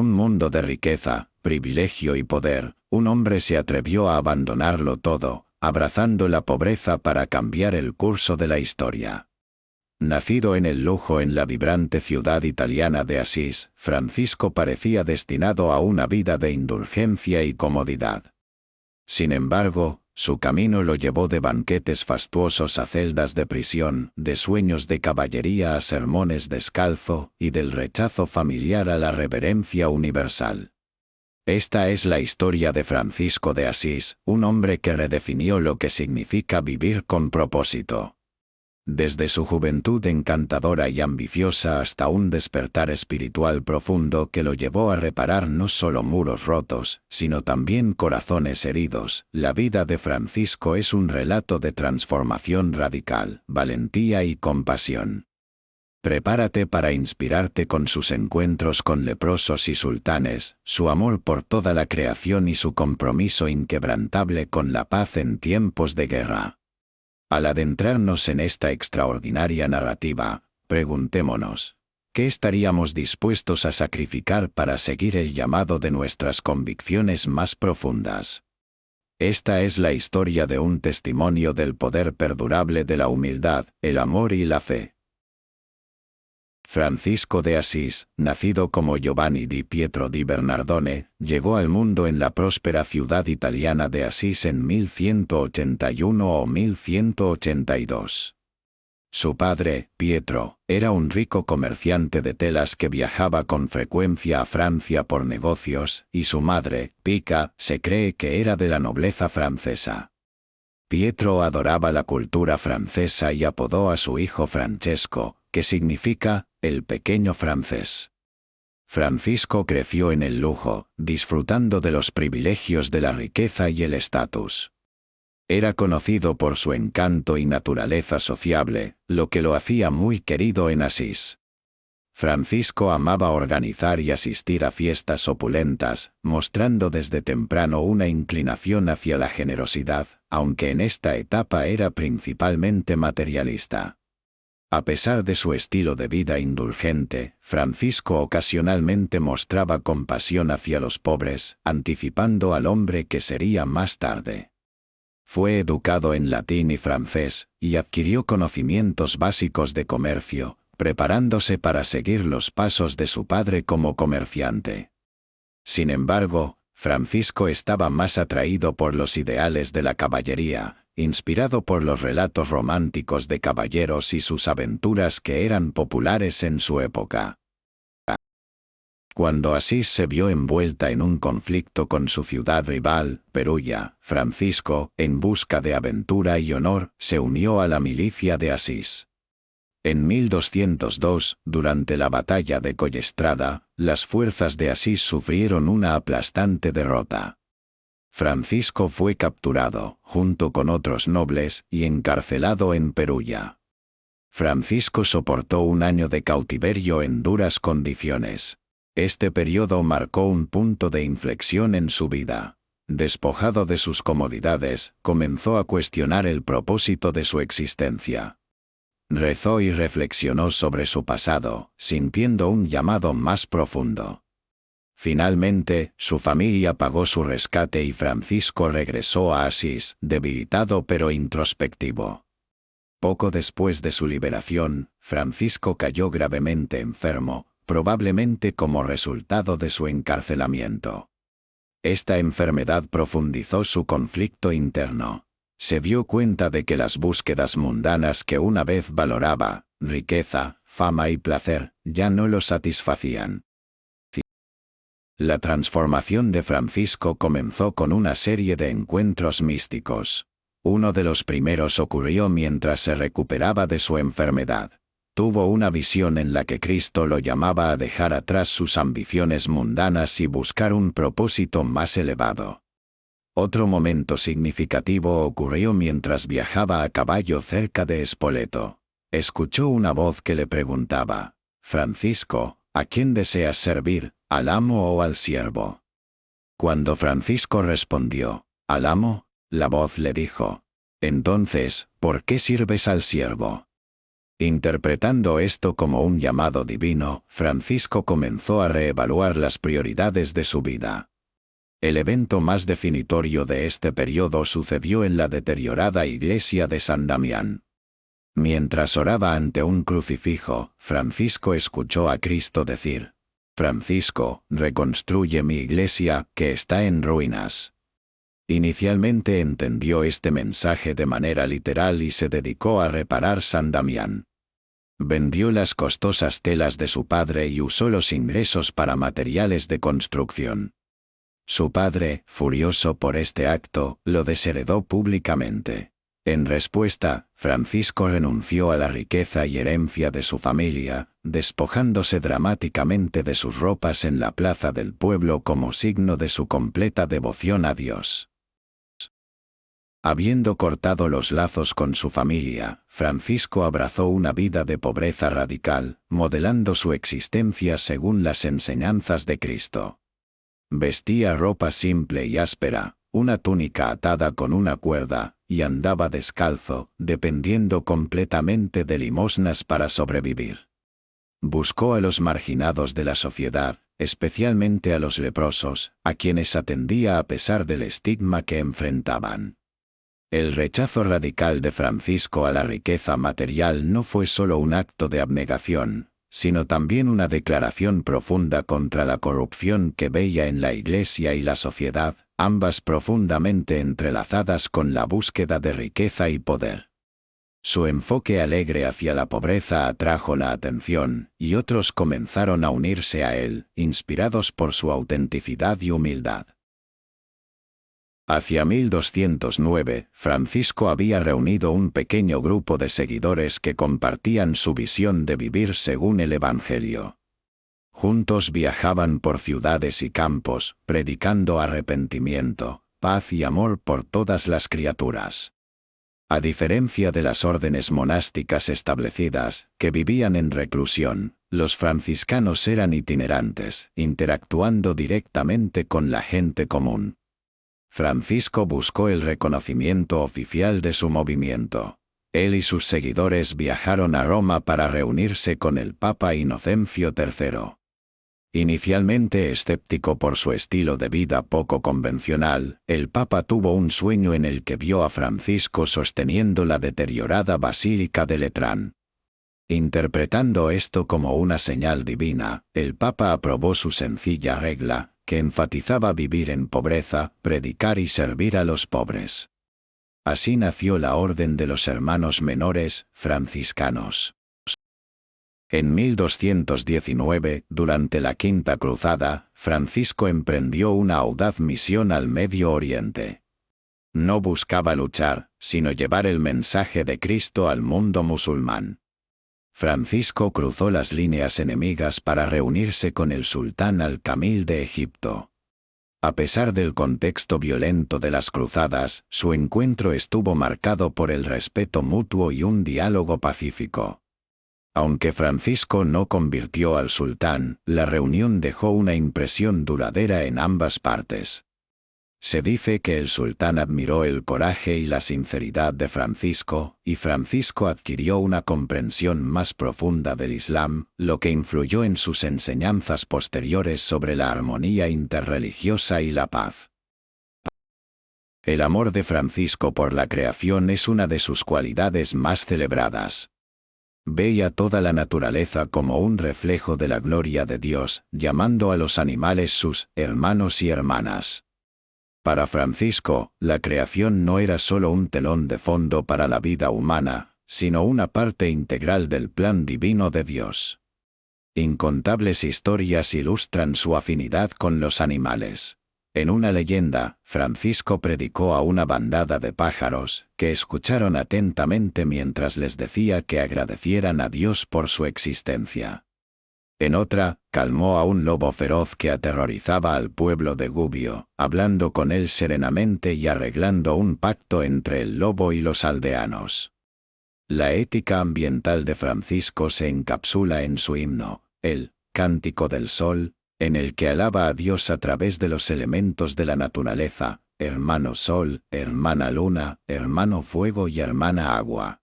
un mundo de riqueza, privilegio y poder, un hombre se atrevió a abandonarlo todo, abrazando la pobreza para cambiar el curso de la historia. Nacido en el lujo en la vibrante ciudad italiana de Asís, Francisco parecía destinado a una vida de indulgencia y comodidad. Sin embargo, su camino lo llevó de banquetes fastuosos a celdas de prisión, de sueños de caballería a sermones descalzo, y del rechazo familiar a la reverencia universal. Esta es la historia de Francisco de Asís, un hombre que redefinió lo que significa vivir con propósito. Desde su juventud encantadora y ambiciosa hasta un despertar espiritual profundo que lo llevó a reparar no solo muros rotos, sino también corazones heridos, la vida de Francisco es un relato de transformación radical, valentía y compasión. Prepárate para inspirarte con sus encuentros con leprosos y sultanes, su amor por toda la creación y su compromiso inquebrantable con la paz en tiempos de guerra. Al adentrarnos en esta extraordinaria narrativa, preguntémonos, ¿qué estaríamos dispuestos a sacrificar para seguir el llamado de nuestras convicciones más profundas? Esta es la historia de un testimonio del poder perdurable de la humildad, el amor y la fe. Francisco de Asís, nacido como Giovanni di Pietro di Bernardone, llegó al mundo en la próspera ciudad italiana de Asís en 1181 o 1182. Su padre, Pietro, era un rico comerciante de telas que viajaba con frecuencia a Francia por negocios, y su madre, Pica, se cree que era de la nobleza francesa. Pietro adoraba la cultura francesa y apodó a su hijo Francesco, que significa el pequeño francés. Francisco creció en el lujo, disfrutando de los privilegios de la riqueza y el estatus. Era conocido por su encanto y naturaleza sociable, lo que lo hacía muy querido en Asís. Francisco amaba organizar y asistir a fiestas opulentas, mostrando desde temprano una inclinación hacia la generosidad, aunque en esta etapa era principalmente materialista. A pesar de su estilo de vida indulgente, Francisco ocasionalmente mostraba compasión hacia los pobres, anticipando al hombre que sería más tarde. Fue educado en latín y francés, y adquirió conocimientos básicos de comercio, preparándose para seguir los pasos de su padre como comerciante. Sin embargo, Francisco estaba más atraído por los ideales de la caballería, inspirado por los relatos románticos de caballeros y sus aventuras que eran populares en su época. Cuando Asís se vio envuelta en un conflicto con su ciudad rival, Perugia, Francisco, en busca de aventura y honor, se unió a la milicia de Asís. En 1202, durante la batalla de Collestrada, las fuerzas de Asís sufrieron una aplastante derrota. Francisco fue capturado, junto con otros nobles, y encarcelado en Perugia. Francisco soportó un año de cautiverio en duras condiciones. Este periodo marcó un punto de inflexión en su vida. Despojado de sus comodidades, comenzó a cuestionar el propósito de su existencia. Rezó y reflexionó sobre su pasado, sintiendo un llamado más profundo. Finalmente, su familia pagó su rescate y Francisco regresó a Asís, debilitado pero introspectivo. Poco después de su liberación, Francisco cayó gravemente enfermo, probablemente como resultado de su encarcelamiento. Esta enfermedad profundizó su conflicto interno. Se dio cuenta de que las búsquedas mundanas que una vez valoraba, riqueza, fama y placer, ya no lo satisfacían. La transformación de Francisco comenzó con una serie de encuentros místicos. Uno de los primeros ocurrió mientras se recuperaba de su enfermedad. Tuvo una visión en la que Cristo lo llamaba a dejar atrás sus ambiciones mundanas y buscar un propósito más elevado. Otro momento significativo ocurrió mientras viajaba a caballo cerca de Spoleto. Escuchó una voz que le preguntaba: «Francisco, ¿a quién deseas servir, al amo o al siervo?» Cuando Francisco respondió: «Al amo», la voz le dijo: «Entonces, ¿por qué sirves al siervo?» Interpretando esto como un llamado divino, Francisco comenzó a reevaluar las prioridades de su vida. El evento más definitorio de este periodo sucedió en la deteriorada iglesia de San Damián. Mientras oraba ante un crucifijo, Francisco escuchó a Cristo decir: «Francisco, reconstruye mi iglesia, que está en ruinas». Inicialmente entendió este mensaje de manera literal y se dedicó a reparar San Damián. Vendió las costosas telas de su padre y usó los ingresos para materiales de construcción. Su padre, furioso por este acto, lo desheredó públicamente. En respuesta, Francisco renunció a la riqueza y herencia de su familia, despojándose dramáticamente de sus ropas en la plaza del pueblo como signo de su completa devoción a Dios. Habiendo cortado los lazos con su familia, Francisco abrazó una vida de pobreza radical, modelando su existencia según las enseñanzas de Cristo. Vestía ropa simple y áspera, una túnica atada con una cuerda, y andaba descalzo, dependiendo completamente de limosnas para sobrevivir. Buscó a los marginados de la sociedad, especialmente a los leprosos, a quienes atendía a pesar del estigma que enfrentaban. El rechazo radical de Francisco a la riqueza material no fue solo un acto de abnegación, sino también una declaración profunda contra la corrupción que veía en la Iglesia y la sociedad, ambas profundamente entrelazadas con la búsqueda de riqueza y poder. Su enfoque alegre hacia la pobreza atrajo la atención, y otros comenzaron a unirse a él, inspirados por su autenticidad y humildad. Hacia 1209, Francisco había reunido un pequeño grupo de seguidores que compartían su visión de vivir según el Evangelio. Juntos viajaban por ciudades y campos, predicando arrepentimiento, paz y amor por todas las criaturas. A diferencia de las órdenes monásticas establecidas, que vivían en reclusión, los franciscanos eran itinerantes, interactuando directamente con la gente común. Francisco buscó el reconocimiento oficial de su movimiento. Él y sus seguidores viajaron a Roma para reunirse con el Papa Inocencio III. Inicialmente escéptico por su estilo de vida poco convencional, el Papa tuvo un sueño en el que vio a Francisco sosteniendo la deteriorada Basílica de Letrán. Interpretando esto como una señal divina, el Papa aprobó su sencilla regla, que enfatizaba vivir en pobreza, predicar y servir a los pobres. Así nació la Orden de los Hermanos Menores, franciscanos. En 1219, durante la Quinta Cruzada, Francisco emprendió una audaz misión al Medio Oriente. No buscaba luchar, sino llevar el mensaje de Cristo al mundo musulmán. Francisco cruzó las líneas enemigas para reunirse con el sultán Al-Kamil de Egipto. A pesar del contexto violento de las cruzadas, su encuentro estuvo marcado por el respeto mutuo y un diálogo pacífico. Aunque Francisco no convirtió al sultán, la reunión dejó una impresión duradera en ambas partes. Se dice que el sultán admiró el coraje y la sinceridad de Francisco, y Francisco adquirió una comprensión más profunda del Islam, lo que influyó en sus enseñanzas posteriores sobre la armonía interreligiosa y la paz. El amor de Francisco por la creación es una de sus cualidades más celebradas. Veía toda la naturaleza como un reflejo de la gloria de Dios, llamando a los animales sus hermanos y hermanas. Para Francisco, la creación no era solo un telón de fondo para la vida humana, sino una parte integral del plan divino de Dios. Incontables historias ilustran su afinidad con los animales. En una leyenda, Francisco predicó a una bandada de pájaros, que escucharon atentamente mientras les decía que agradecieran a Dios por su existencia. En otra, calmó a un lobo feroz que aterrorizaba al pueblo de Gubbio, hablando con él serenamente y arreglando un pacto entre el lobo y los aldeanos. La ética ambiental de Francisco se encapsula en su himno, el Cántico del Sol, en el que alaba a Dios a través de los elementos de la naturaleza, hermano sol, hermana luna, hermano fuego y hermana agua.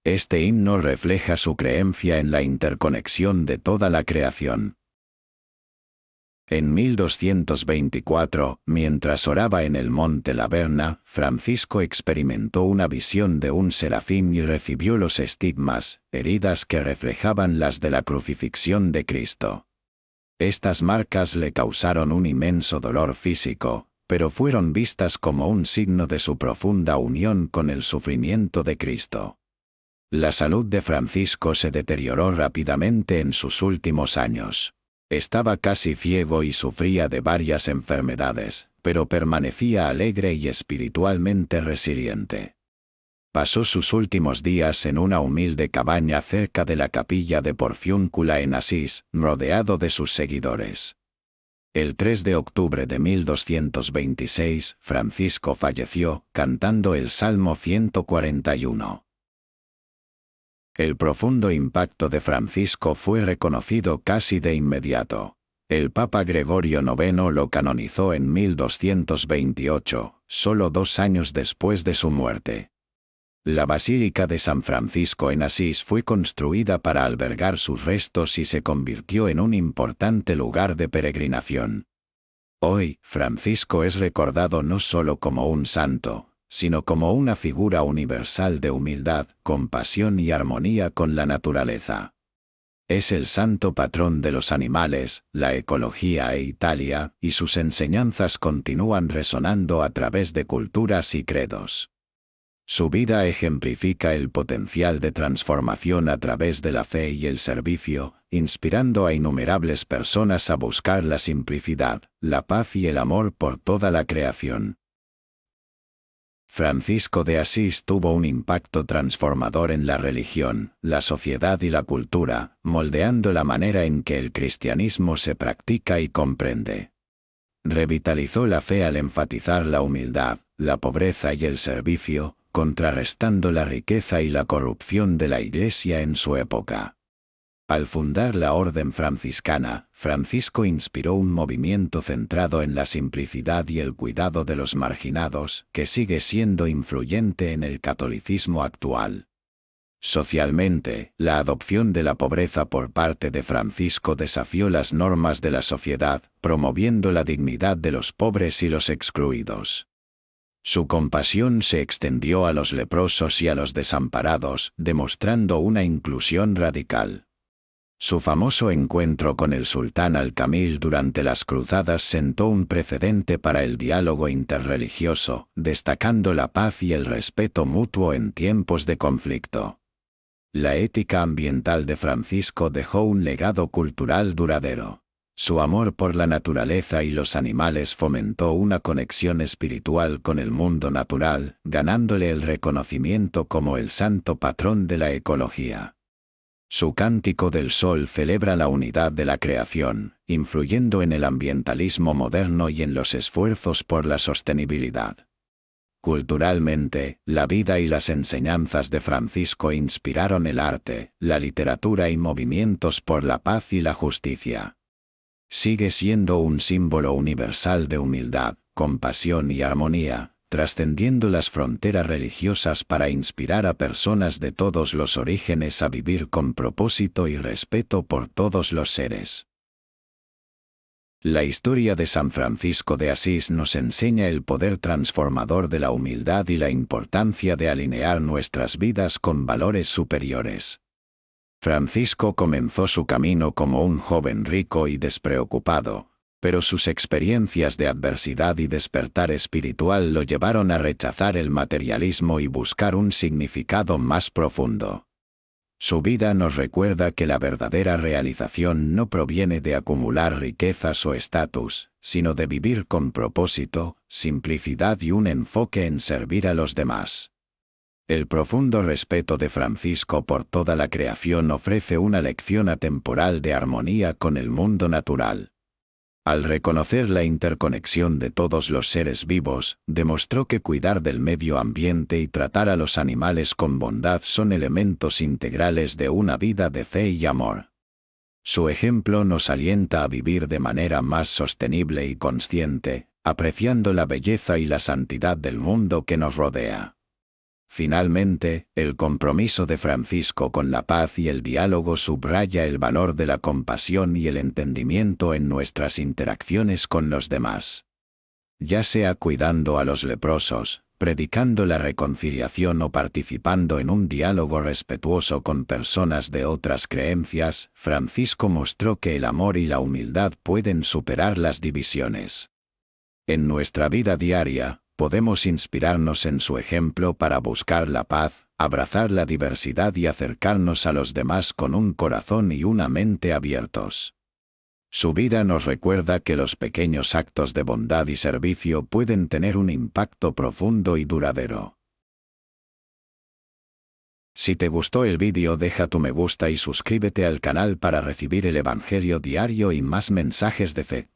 Este himno refleja su creencia en la interconexión de toda la creación. En 1224, mientras oraba en el monte Laverna, Francisco experimentó una visión de un serafín y recibió los estigmas, heridas que reflejaban las de la crucifixión de Cristo. Estas marcas le causaron un inmenso dolor físico, pero fueron vistas como un signo de su profunda unión con el sufrimiento de Cristo. La salud de Francisco se deterioró rápidamente en sus últimos años. Estaba casi ciego y sufría de varias enfermedades, pero permanecía alegre y espiritualmente resiliente. Pasó sus últimos días en una humilde cabaña cerca de la capilla de Porciúncula en Asís, rodeado de sus seguidores. El 3 de octubre de 1226, Francisco falleció, cantando el Salmo 141. El profundo impacto de Francisco fue reconocido casi de inmediato. El Papa Gregorio IX lo canonizó en 1228, solo 2 años después de su muerte. La Basílica de San Francisco en Asís fue construida para albergar sus restos y se convirtió en un importante lugar de peregrinación. Hoy, Francisco es recordado no solo como un santo, sino como una figura universal de humildad, compasión y armonía con la naturaleza. Es el santo patrón de los animales, la ecología e Italia, y sus enseñanzas continúan resonando a través de culturas y credos. Su vida ejemplifica el potencial de transformación a través de la fe y el servicio, inspirando a innumerables personas a buscar la simplicidad, la paz y el amor por toda la creación. Francisco de Asís tuvo un impacto transformador en la religión, la sociedad y la cultura, moldeando la manera en que el cristianismo se practica y comprende. Revitalizó la fe al enfatizar la humildad, la pobreza y el servicio, contrarrestando la riqueza y la corrupción de la Iglesia en su época. Al fundar la Orden Franciscana, Francisco inspiró un movimiento centrado en la simplicidad y el cuidado de los marginados, que sigue siendo influyente en el catolicismo actual. Socialmente, la adopción de la pobreza por parte de Francisco desafió las normas de la sociedad, promoviendo la dignidad de los pobres y los excluidos. Su compasión se extendió a los leprosos y a los desamparados, demostrando una inclusión radical. Su famoso encuentro con el sultán Al-Kamil durante las cruzadas sentó un precedente para el diálogo interreligioso, destacando la paz y el respeto mutuo en tiempos de conflicto. La ética ambiental de Francisco dejó un legado cultural duradero. Su amor por la naturaleza y los animales fomentó una conexión espiritual con el mundo natural, ganándole el reconocimiento como el santo patrón de la ecología. Su Cántico del Sol celebra la unidad de la creación, influyendo en el ambientalismo moderno y en los esfuerzos por la sostenibilidad. Culturalmente, la vida y las enseñanzas de Francisco inspiraron el arte, la literatura y movimientos por la paz y la justicia. Sigue siendo un símbolo universal de humildad, compasión y armonía, trascendiendo las fronteras religiosas para inspirar a personas de todos los orígenes a vivir con propósito y respeto por todos los seres. La historia de San Francisco de Asís nos enseña el poder transformador de la humildad y la importancia de alinear nuestras vidas con valores superiores. Francisco comenzó su camino como un joven rico y despreocupado, pero sus experiencias de adversidad y despertar espiritual lo llevaron a rechazar el materialismo y buscar un significado más profundo. Su vida nos recuerda que la verdadera realización no proviene de acumular riquezas o estatus, sino de vivir con propósito, simplicidad y un enfoque en servir a los demás. El profundo respeto de Francisco por toda la creación ofrece una lección atemporal de armonía con el mundo natural. Al reconocer la interconexión de todos los seres vivos, demostró que cuidar del medio ambiente y tratar a los animales con bondad son elementos integrales de una vida de fe y amor. Su ejemplo nos alienta a vivir de manera más sostenible y consciente, apreciando la belleza y la santidad del mundo que nos rodea. Finalmente, el compromiso de Francisco con la paz y el diálogo subraya el valor de la compasión y el entendimiento en nuestras interacciones con los demás. Ya sea cuidando a los leprosos, predicando la reconciliación o participando en un diálogo respetuoso con personas de otras creencias, Francisco mostró que el amor y la humildad pueden superar las divisiones. En nuestra vida diaria, podemos inspirarnos en su ejemplo para buscar la paz, abrazar la diversidad y acercarnos a los demás con un corazón y una mente abiertos. Su vida nos recuerda que los pequeños actos de bondad y servicio pueden tener un impacto profundo y duradero. Si te gustó el vídeo, deja tu me gusta y suscríbete al canal para recibir el Evangelio diario y más mensajes de fe.